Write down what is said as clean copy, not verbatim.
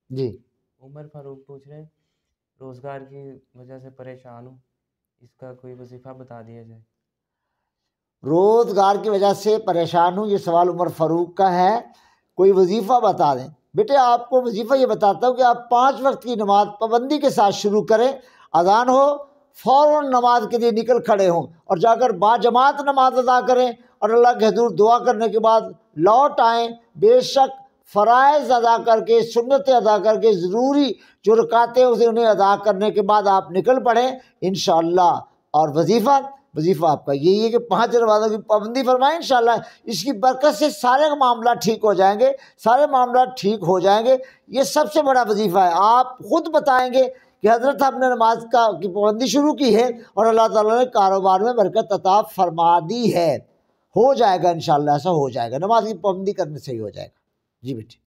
جی عمر فاروق پوچھ رہے ہیں روزگار کی وجہ سے پریشان ہوں، اس کا کوئی وظیفہ بتا دیا جائے۔ روزگار کی وجہ سے پریشان ہوں، یہ سوال عمر فاروق کا ہے، کوئی وظیفہ بتا دیں۔ بیٹے آپ کو وظیفہ یہ بتاتا ہوں کہ آپ 5 وقت کی نماز پابندی کے ساتھ شروع کریں، اذان ہو فوراً نماز کے لیے نکل کھڑے ہوں اور جا کر باجماعت نماز ادا کریں، اور اللہ کے حضور دعا کرنے کے بعد لوٹ آئیں۔ بے شک فرائض ادا کر کے، سنتیں ادا کر کے، ضروری جو رکعتیں انہیں ادا کرنے کے بعد آپ نکل پڑیں انشاءاللہ۔ اور وظیفہ آپ کا یہی ہے کہ 5 نمازوں کی پابندی فرمائیں، انشاءاللہ اس کی برکت سے سارے معاملات ٹھیک ہو جائیں گے، سارے معاملات ٹھیک ہو جائیں گے۔ یہ سب سے بڑا وظیفہ ہے۔ آپ خود بتائیں گے کہ حضرت ہم نے نماز کی پابندی شروع کی ہے اور اللہ تعالیٰ نے کاروبار میں برکت عطا فرما دی ہے۔ ہو جائے گا انشاءاللہ، ایسا ہو جائے گا، نماز کی پابندی کرنے سے ہی ہو جائے گا۔ جی بیٹے۔